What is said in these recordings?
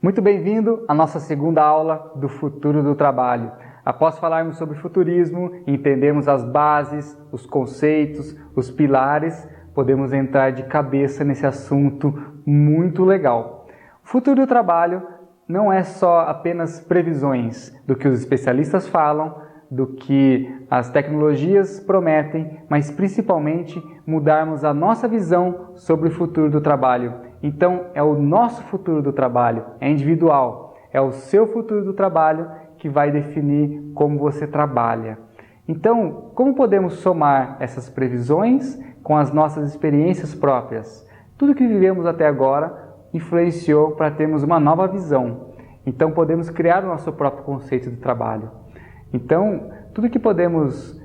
Muito bem-vindo à nossa segunda aula do futuro do trabalho. Após falarmos sobre futurismo, entendemos as bases, os conceitos, os pilares, podemos entrar de cabeça nesse assunto muito legal. O futuro do trabalho não é só apenas previsões do que os especialistas falam, do que as tecnologias prometem, mas principalmente mudarmos a nossa visão sobre o futuro do trabalho. Então, é o nosso futuro do trabalho, é individual, é o seu futuro do trabalho que vai definir como você trabalha. Então, como podemos somar essas previsões com as nossas experiências próprias? Tudo que vivemos até agora influenciou para termos uma nova visão. Então, podemos criar o nosso próprio conceito de trabalho. Então, tudo que podemos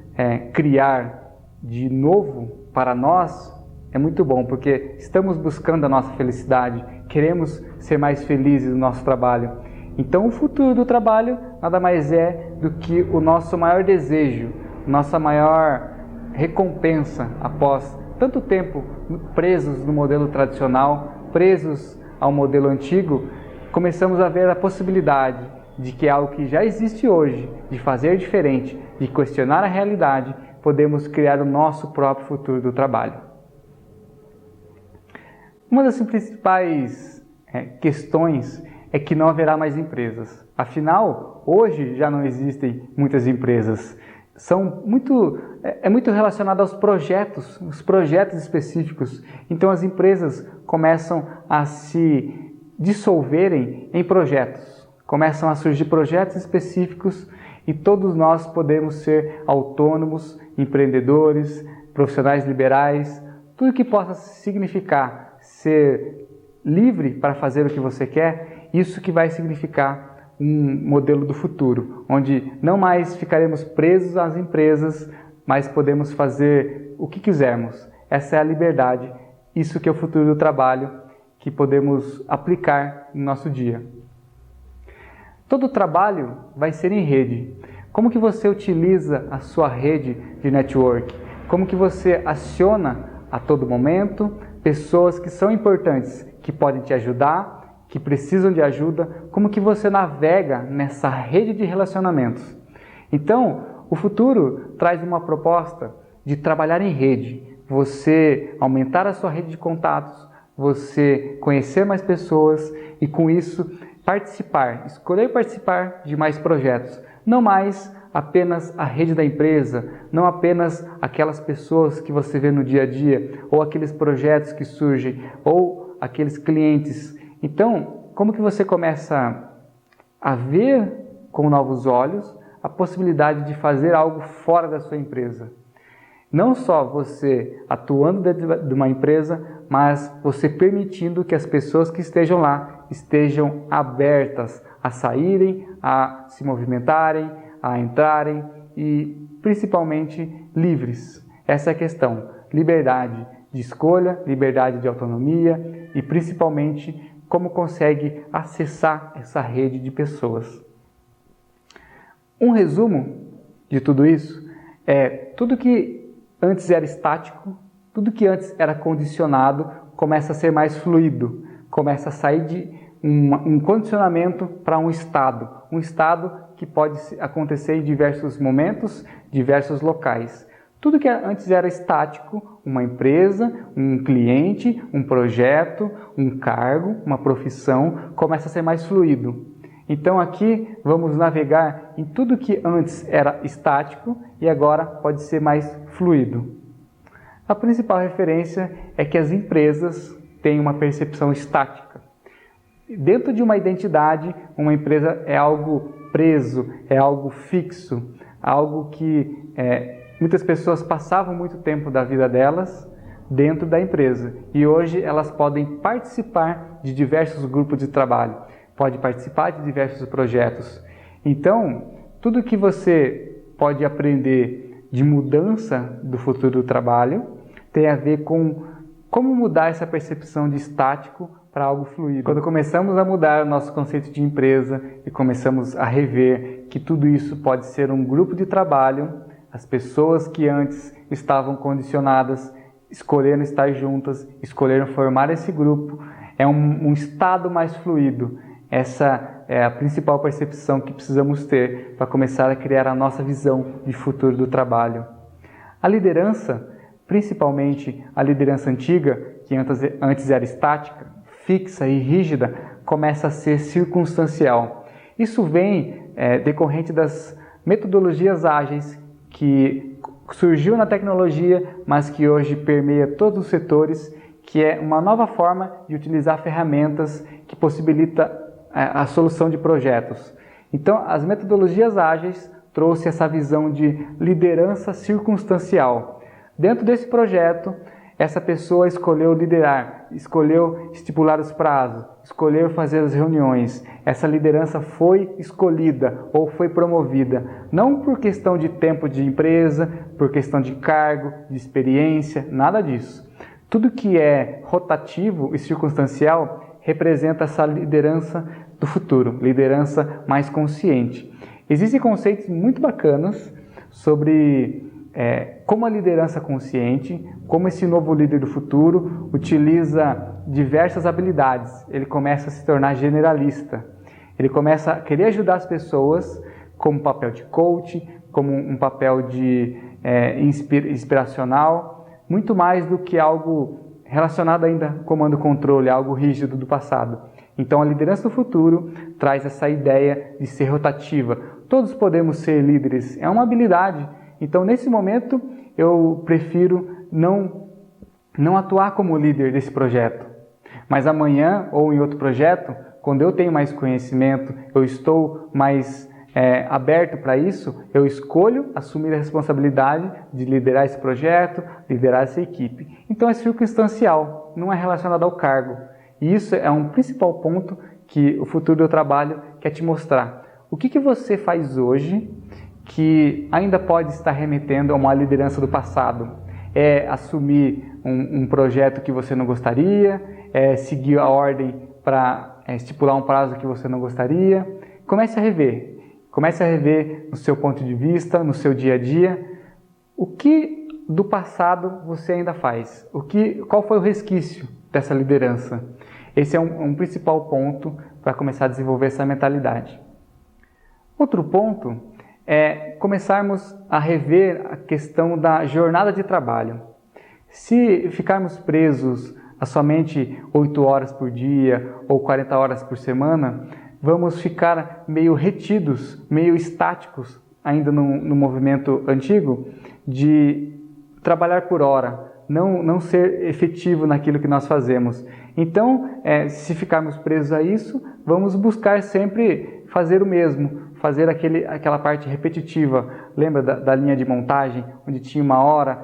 criar de novo para nós é muito bom, porque estamos buscando a nossa felicidade, queremos ser mais felizes no nosso trabalho. Então, o futuro do trabalho nada mais é do que o nosso maior desejo, nossa maior recompensa após tanto tempo presos no modelo tradicional, presos ao modelo antigo, começamos a ver a possibilidade de que algo que já existe hoje, de fazer diferente, de questionar a realidade, podemos criar o nosso próprio futuro do trabalho. Uma das principais questões é que não haverá mais empresas. Afinal, hoje já não existem muitas empresas. É muito relacionado aos projetos, os projetos específicos. Então as empresas começam a se dissolverem em projetos. Começam a surgir projetos específicos e todos nós podemos ser autônomos, empreendedores, profissionais liberais, tudo que possa significar ser livre para fazer o que você quer, isso que vai significar um modelo do futuro, onde não mais ficaremos presos às empresas, mas podemos fazer o que quisermos. Essa é a liberdade, isso que é o futuro do trabalho que podemos aplicar no nosso dia. Todo trabalho vai ser em rede. Como que você utiliza a sua rede de network? Como que você aciona a todo momento pessoas que são importantes, que podem te ajudar, que precisam de ajuda? Como que você navega nessa rede de relacionamentos? Então, o futuro traz uma proposta de trabalhar em rede. Você aumentar a sua rede de contatos, você conhecer mais pessoas e com isso escolher participar de mais projetos, não mais apenas a rede da empresa, não apenas aquelas pessoas que você vê no dia a dia, ou aqueles projetos que surgem, ou aqueles clientes. Então, como que você começa a ver com novos olhos a possibilidade de fazer algo fora da sua empresa? Não só você atuando dentro de uma empresa, mas você permitindo que as pessoas que estejam lá estejam abertas a saírem, a se movimentarem, a entrarem e principalmente livres. Essa é a questão. Liberdade de escolha, liberdade de autonomia e principalmente como consegue acessar essa rede de pessoas. Um resumo de tudo isso é tudo que antes era estático, tudo que antes era condicionado começa a ser mais fluido, começa a sair de um condicionamento para um estado que pode acontecer em diversos momentos, diversos locais. Tudo que antes era estático, uma empresa, um cliente, um projeto, um cargo, uma profissão, começa a ser mais fluido. Então aqui vamos navegar em tudo que antes era estático e agora pode ser mais fluido. A principal referência é que as empresas têm uma percepção estática. Dentro de uma identidade, uma empresa é algo preso, é algo fixo, algo que muitas pessoas passavam muito tempo da vida delas dentro da empresa e hoje elas podem participar de diversos grupos de trabalho, pode participar de diversos projetos. Então, tudo que você pode aprender de mudança do futuro do trabalho tem a ver com como mudar essa percepção de estático para algo fluido. Quando começamos a mudar o nosso conceito de empresa e começamos a rever que tudo isso pode ser um grupo de trabalho, as pessoas que antes estavam condicionadas escolheram estar juntas, escolheram formar esse grupo, é um estado mais fluido. Essa é a principal percepção que precisamos ter para começar a criar a nossa visão de futuro do trabalho. A liderança, principalmente a liderança antiga, que antes era estática, fixa e rígida, começa a ser circunstancial. Isso vem decorrente das metodologias ágeis que surgiu na tecnologia, mas que hoje permeia todos os setores, que é uma nova forma de utilizar ferramentas que possibilita a solução de projetos. Então, as metodologias ágeis trouxe essa visão de liderança circunstancial. Dentro desse projeto, essa pessoa escolheu liderar, escolheu estipular os prazos, escolheu fazer as reuniões. Essa liderança foi escolhida ou foi promovida, não por questão de tempo de empresa, por questão de cargo, de experiência, nada disso. Tudo que é rotativo e circunstancial representa essa liderança do futuro, liderança mais consciente. Existem conceitos muito bacanas sobre como a liderança consciente, como esse novo líder do futuro utiliza diversas habilidades. Ele começa a se tornar generalista. Ele começa a querer ajudar as pessoas como um papel de coach, como um papel de inspiracional, muito mais do que algo relacionado ainda a comando e controle, algo rígido do passado. Então a liderança do futuro traz essa ideia de ser rotativa. Todos podemos ser líderes, é uma habilidade. Então nesse momento eu prefiro não atuar como líder desse projeto. Mas amanhã ou em outro projeto, quando eu tenho mais conhecimento, eu estou mais aberto para isso, eu escolho assumir a responsabilidade de liderar esse projeto, liderar essa equipe. Então é circunstancial, não é relacionado ao cargo. E isso é um principal ponto que o futuro do trabalho quer te mostrar. O que você faz hoje que ainda pode estar remetendo a uma liderança do passado? É assumir um projeto que você não gostaria, é seguir a ordem para estipular um prazo que você não gostaria. Comece a rever no seu ponto de vista, no seu dia a dia, o que do passado você ainda faz, qual foi o resquício dessa liderança. Esse é um principal ponto para começar a desenvolver essa mentalidade. Outro ponto é começarmos a rever a questão da jornada de trabalho. Se ficarmos presos a somente 8 horas por dia ou 40 horas por semana, vamos ficar meio retidos, meio estáticos, ainda no movimento antigo, de trabalhar por hora, não ser efetivo naquilo que nós fazemos. Então, se ficarmos presos a isso, vamos buscar sempre fazer o mesmo, fazer aquela parte repetitiva. Lembra da linha de montagem, onde tinha uma hora?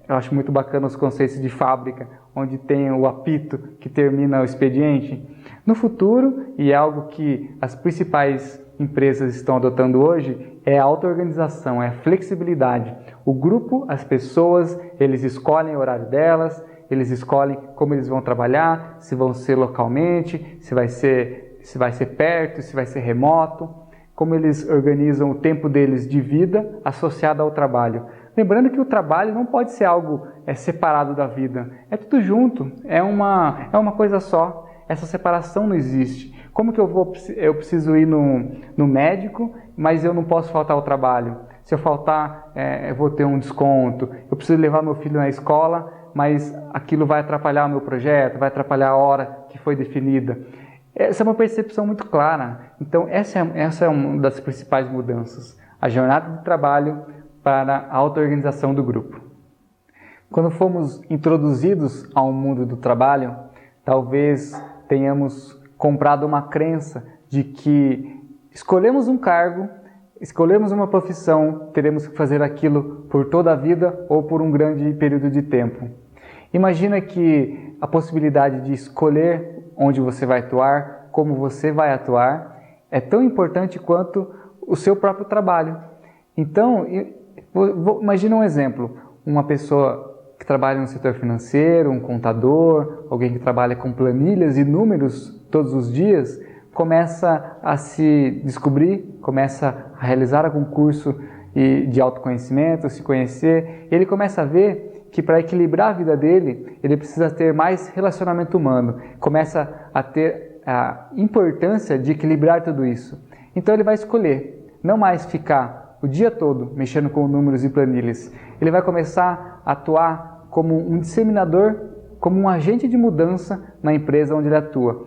Eu acho muito bacana os conceitos de fábrica, onde tem o apito que termina o expediente. No futuro, e é algo que as principais empresas estão adotando hoje, é a auto-organização, é a flexibilidade. O grupo, as pessoas, eles escolhem o horário delas, eles escolhem como eles vão trabalhar, se vão ser localmente, se vai ser perto, se vai ser remoto, como eles organizam o tempo deles de vida associado ao trabalho. Lembrando que o trabalho não pode ser algo separado da vida, é tudo junto, é uma coisa só. Essa separação não existe. Como que eu preciso ir no médico, mas eu não posso faltar ao trabalho? Se eu faltar, eu vou ter um desconto. Eu preciso levar meu filho na escola, mas aquilo vai atrapalhar o meu projeto, vai atrapalhar a hora que foi definida. Essa é uma percepção muito clara. Então, essa é uma das principais mudanças. A jornada de trabalho para a auto-organização do grupo. Quando fomos introduzidos ao mundo do trabalho, talvez tenhamos comprado uma crença de que escolhemos um cargo, escolhemos uma profissão, teremos que fazer aquilo por toda a vida ou por um grande período de tempo. Imagina que a possibilidade de escolher onde você vai atuar, como você vai atuar, é tão importante quanto o seu próprio trabalho. Então, imagina um exemplo, uma pessoa que trabalha no setor financeiro, um contador, alguém que trabalha com planilhas e números todos os dias, começa a se descobrir, começa a realizar algum curso de autoconhecimento, se conhecer, ele começa a ver que para equilibrar a vida dele, ele precisa ter mais relacionamento humano, começa a a importância de equilibrar tudo isso. Então ele vai escolher não mais ficar o dia todo mexendo com números e planilhas. Ele vai começar a atuar como um disseminador, como um agente de mudança na empresa onde ele atua.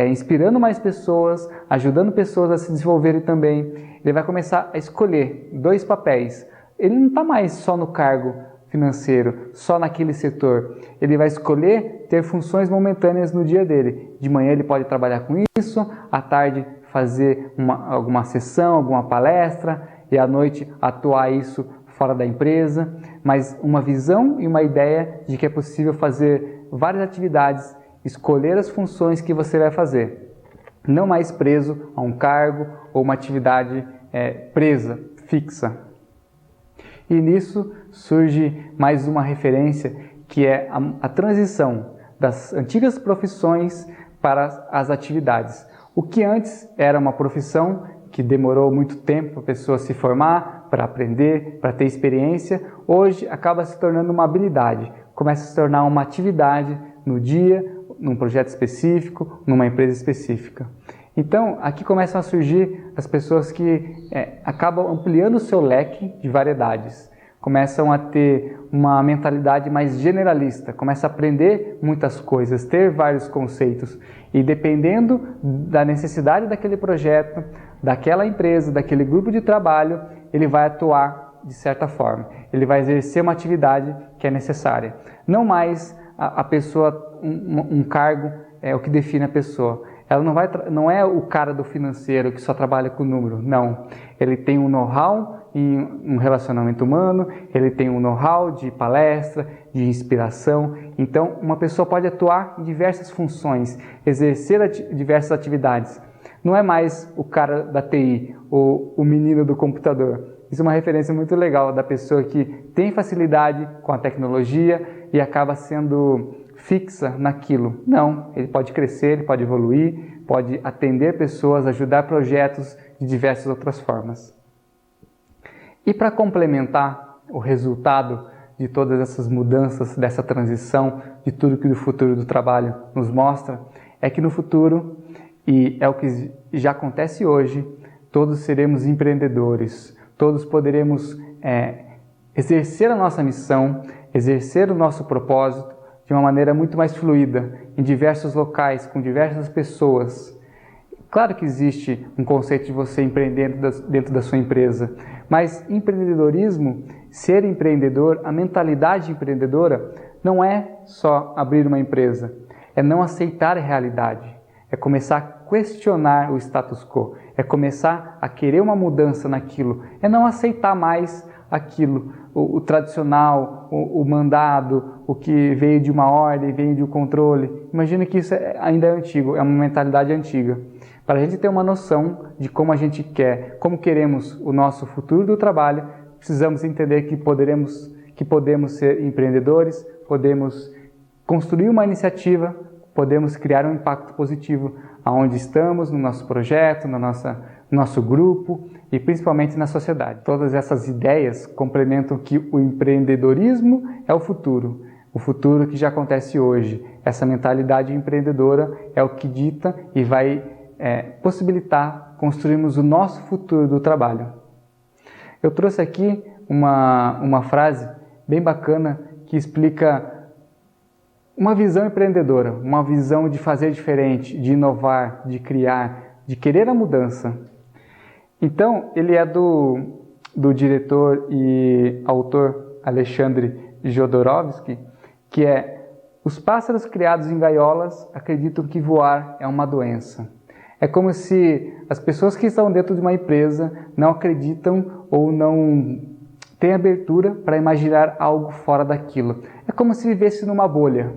Inspirando mais pessoas, ajudando pessoas a se desenvolverem também. Ele vai começar a escolher 2 papéis. Ele não está mais só no cargo financeiro, só naquele setor. Ele vai escolher ter funções momentâneas no dia dele. De manhã ele pode trabalhar com isso, à tarde fazer alguma sessão, alguma palestra, e à noite atuar isso fora da empresa, mas uma visão e uma ideia de que é possível fazer várias atividades, escolher as funções que você vai fazer, não mais preso a um cargo ou uma atividade presa, fixa. E nisso surge mais uma referência, que é a transição das antigas profissões para as atividades. O que antes era uma profissão que demorou muito tempo para a pessoa se formar, para aprender, para ter experiência, hoje acaba se tornando uma habilidade, começa a se tornar uma atividade no dia, num projeto específico, numa empresa específica. Então, aqui começam a surgir as pessoas que acabam ampliando o seu leque de variedades, começam a ter uma mentalidade mais generalista, começam a aprender muitas coisas, ter vários conceitos, e dependendo da necessidade daquele projeto, daquela empresa, daquele grupo de trabalho, ele vai atuar de certa forma, ele vai exercer uma atividade que é necessária. Não mais a pessoa, um cargo é o que define a pessoa. Ela não é o cara do financeiro que só trabalha com número, não. Ele tem um know-how em um relacionamento humano, ele tem um know-how de palestra, de inspiração. Então, uma pessoa pode atuar em diversas funções, exercer diversas atividades. Não é mais o cara da TI ou o menino do computador. Isso é uma referência muito legal da pessoa que tem facilidade com a tecnologia e acaba sendo fixa naquilo. Não, ele pode crescer, ele pode evoluir, pode atender pessoas, ajudar projetos de diversas outras formas. E para complementar o resultado de todas essas mudanças, dessa transição, de tudo que o futuro do trabalho nos mostra, é que no futuro, e é o que já acontece hoje, todos seremos empreendedores, todos poderemos exercer a nossa missão, exercer o nosso propósito de uma maneira muito mais fluida, em diversos locais, com diversas pessoas. Claro que existe um conceito de você empreender dentro da sua empresa, mas empreendedorismo, ser empreendedor, a mentalidade empreendedora não é só abrir uma empresa, é não aceitar a realidade, é começar a questionar o status quo, é começar a querer uma mudança naquilo, é não aceitar mais aquilo, o tradicional, o mandado, o que veio de uma ordem, veio de um controle. Imagina que isso ainda é antigo, é uma mentalidade antiga. Para a gente ter uma noção de como a gente quer, como queremos o nosso futuro do trabalho, precisamos entender que podemos ser empreendedores, podemos construir uma iniciativa, podemos criar um impacto positivo aonde estamos, no nosso projeto, no nosso grupo e principalmente na sociedade. Todas essas ideias complementam que o empreendedorismo é o futuro que já acontece hoje. Essa mentalidade empreendedora é o que dita e vai possibilitar construirmos o nosso futuro do trabalho. Eu trouxe aqui uma frase bem bacana que explica uma visão empreendedora, uma visão de fazer diferente, de inovar, de criar, de querer a mudança. Então, ele é do diretor e autor Alexandre Jodorowsky, que é: os pássaros criados em gaiolas acreditam que voar é uma doença. É como se as pessoas que estão dentro de uma empresa não acreditam ou não têm abertura para imaginar algo fora daquilo. É como se vivesse numa bolha,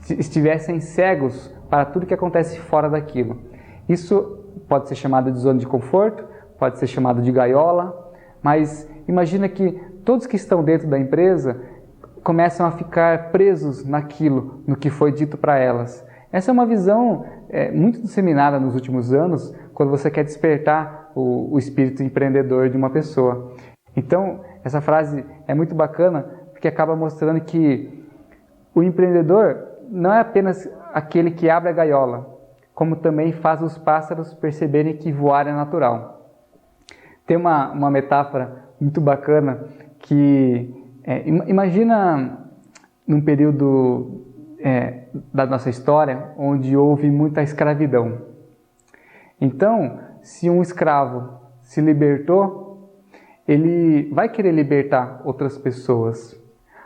estivessem cegos para tudo que acontece fora daquilo. Isso pode ser chamado de zona de conforto, pode ser chamado de gaiola, mas imagina que todos que estão dentro da empresa começam a ficar presos naquilo, no que foi dito para elas. Essa é uma visão muito disseminada nos últimos anos, quando você quer despertar o espírito empreendedor de uma pessoa. Então, essa frase é muito bacana, porque acaba mostrando que o empreendedor não é apenas aquele que abre a gaiola, como também faz os pássaros perceberem que voar é natural. Tem uma metáfora muito bacana que, imagina num período da nossa história onde houve muita escravidão. Então, se um escravo se libertou, ele vai querer libertar outras pessoas.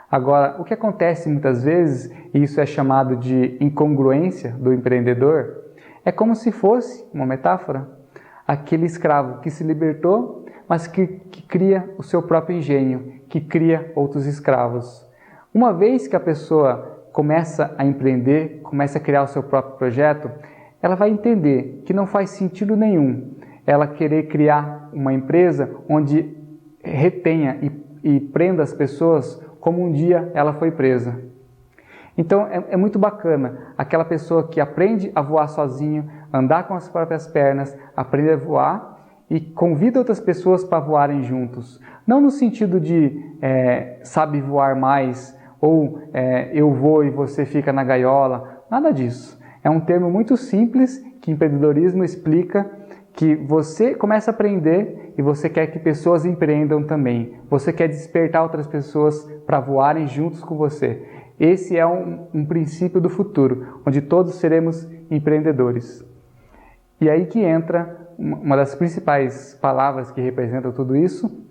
Agora, o que acontece muitas vezes, e isso é chamado de incongruência do empreendedor, é como se fosse, uma metáfora, aquele escravo que se libertou, mas que cria o seu próprio engenho, que cria outros escravos. Uma vez que a pessoa começa a empreender, começa a criar o seu próprio projeto, ela vai entender que não faz sentido nenhum ela querer criar uma empresa onde retenha e prenda as pessoas como um dia ela foi presa. Então é muito bacana aquela pessoa que aprende a voar sozinho, andar com as próprias pernas, aprende a voar e convida outras pessoas para voarem juntos. Não no sentido de sabe voar mais ou eu vou e você fica na gaiola, nada disso. É um termo muito simples que empreendedorismo explica que você começa a aprender e você quer que pessoas empreendam também. Você quer despertar outras pessoas para voarem juntos com você. Esse é um princípio do futuro, onde todos seremos empreendedores. E aí que entra uma das principais palavras que representam tudo isso,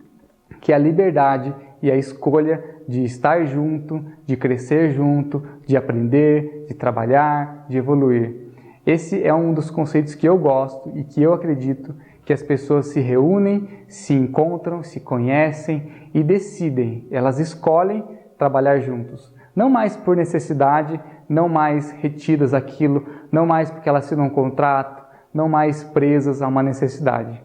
que é a liberdade e a escolha de estar junto, de crescer junto, de aprender, de trabalhar, de evoluir. Esse é um dos conceitos que eu gosto e que eu acredito que as pessoas se reúnem, se encontram, se conhecem e decidem, elas escolhem trabalhar juntos. Não mais por necessidade, não mais retidas àquilo, não mais porque elas assinam um contrato, não mais presas a uma necessidade.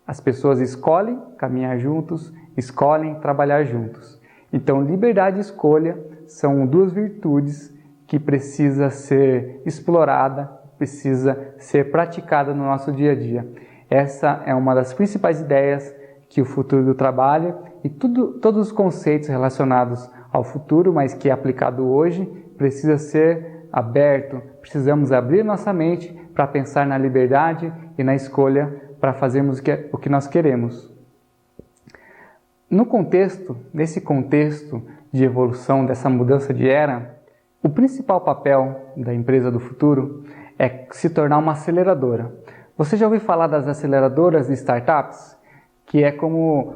As pessoas escolhem caminhar juntos, escolhem trabalhar juntos. Então, liberdade e escolha são duas virtudes que precisa ser explorada, precisa ser praticada no nosso dia a dia. Essa é uma das principais ideias que o futuro do trabalho e todos os conceitos relacionados ao futuro, mas que é aplicado hoje, precisa ser aberto. Precisamos abrir nossa mente para pensar na liberdade e na escolha para fazermos o que nós queremos. Nesse contexto de evolução, dessa mudança de era, o principal papel da empresa do futuro é se tornar uma aceleradora. Você já ouviu falar das aceleradoras de startups? Que é como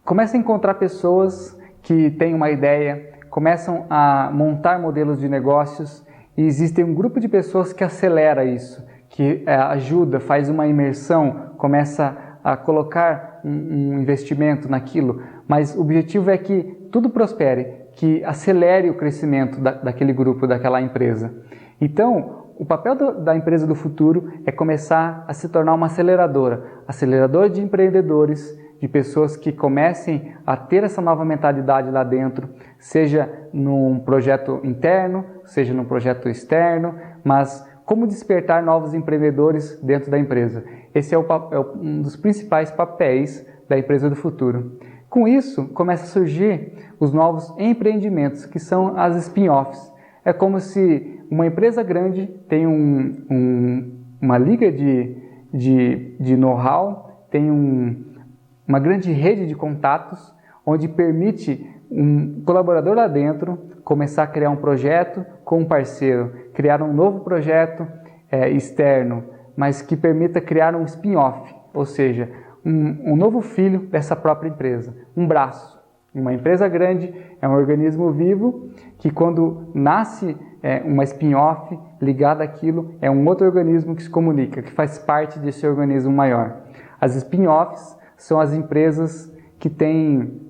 começa a encontrar pessoas que têm uma ideia, começam a montar modelos de negócios e existe um grupo de pessoas que acelera isso, que ajuda, faz uma imersão, começa a colocar um investimento naquilo, mas o objetivo é que tudo prospere, que acelere o crescimento daquele grupo, daquela empresa. Então, o papel da empresa do futuro é começar a se tornar uma aceleradora de empreendedores, de pessoas que comecem a ter essa nova mentalidade lá dentro, seja num projeto interno, seja num projeto externo, mas como despertar novos empreendedores dentro da empresa. Esse é um dos principais papéis da empresa do futuro. Com isso, começa a surgir os novos empreendimentos, que são as spin-offs. É como se uma empresa grande tem uma liga de know-how, tem uma grande rede de contatos, onde permite um colaborador lá dentro começar a criar um projeto com um parceiro, criar um novo projeto externo, mas que permita criar um spin-off, ou seja, um novo filho dessa própria empresa, um braço. Uma empresa grande é um organismo vivo que, quando nasce uma spin-off ligada àquilo, é um outro organismo que se comunica, que faz parte desse organismo maior. As spin-offs são as empresas que têm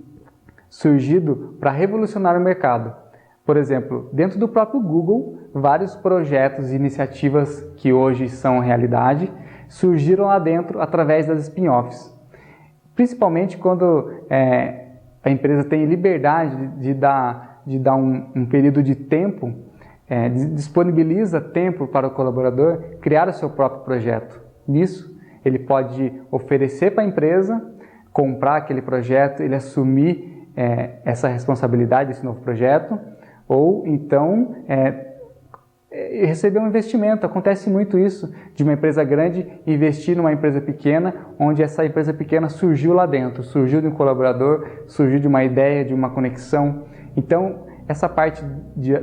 surgido para revolucionar o mercado. Por exemplo, dentro do próprio Google, vários projetos e iniciativas que hoje são realidade surgiram lá dentro através das spin-offs. Principalmente quando a empresa tem liberdade de dar um período de tempo, disponibiliza tempo para o colaborador criar o seu próprio projeto. Nisso, ele pode oferecer para a empresa, comprar aquele projeto, ele assumir essa responsabilidade desse novo projeto, ou então receber um investimento. Acontece muito isso, de uma empresa grande investir numa empresa pequena, onde essa empresa pequena surgiu lá dentro, surgiu de um colaborador, surgiu de uma ideia, de uma conexão. Então, essa parte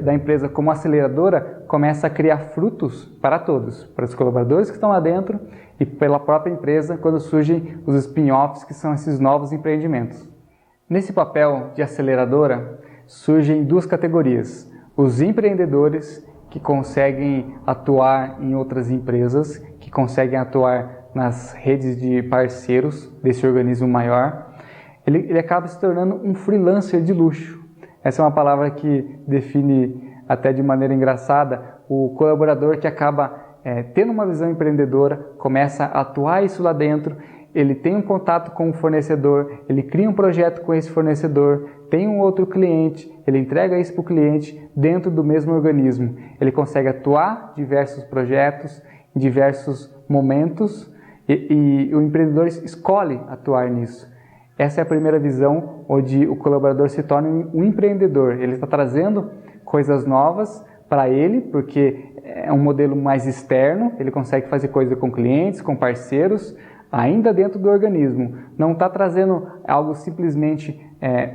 da empresa como aceleradora começa a criar frutos para todos, para os colaboradores que estão lá dentro e pela própria empresa, quando surgem os spin-offs, que são esses novos empreendimentos. Nesse papel de aceleradora, surgem duas categorias: os empreendedores, que conseguem atuar em outras empresas, que conseguem atuar nas redes de parceiros desse organismo maior. Ele acaba se tornando um freelancer de luxo. Essa é uma palavra que define até de maneira engraçada o colaborador que acaba tendo uma visão empreendedora, começa a atuar isso lá dentro, ele tem um contato com o fornecedor, ele cria um projeto com esse fornecedor, tem um outro cliente, ele entrega isso para o cliente dentro do mesmo organismo. Ele consegue atuar em diversos projetos, em diversos momentos e o empreendedor escolhe atuar nisso. Essa é a primeira visão, onde o colaborador se torna um empreendedor. Ele está trazendo coisas novas para ele, porque é um modelo mais externo, ele consegue fazer coisa com clientes, com parceiros, ainda dentro do organismo. Não está trazendo algo simplesmente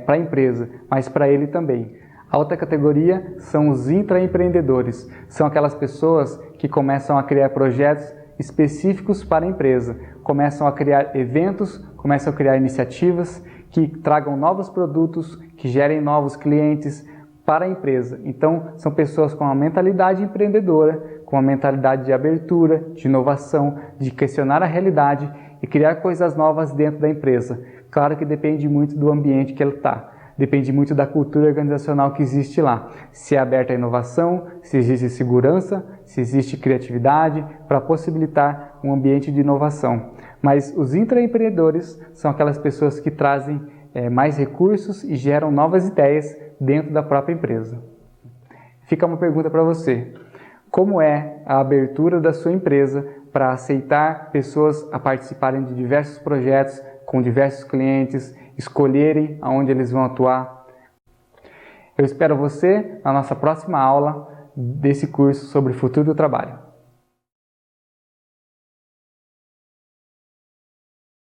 para a empresa, mas para ele também. A outra categoria são os intraempreendedores. São aquelas pessoas que começam a criar projetos específicos para a empresa, começam a criar eventos, começam a criar iniciativas que tragam novos produtos, que gerem novos clientes para a empresa. Então, são pessoas com uma mentalidade empreendedora, com uma mentalidade de abertura, de inovação, de questionar a realidade e criar coisas novas dentro da empresa. Claro que depende muito do ambiente que ele está. Depende muito da cultura organizacional que existe lá. Se é aberta à inovação, se existe segurança, se existe criatividade para possibilitar um ambiente de inovação. Mas os intraempreendedores são aquelas pessoas que trazem mais recursos e geram novas ideias dentro da própria empresa. Fica uma pergunta para você. Como é a abertura da sua empresa para aceitar pessoas a participarem de diversos projetos, com diversos clientes, escolherem aonde eles vão atuar? Eu espero você na nossa próxima aula desse curso sobre o futuro do trabalho.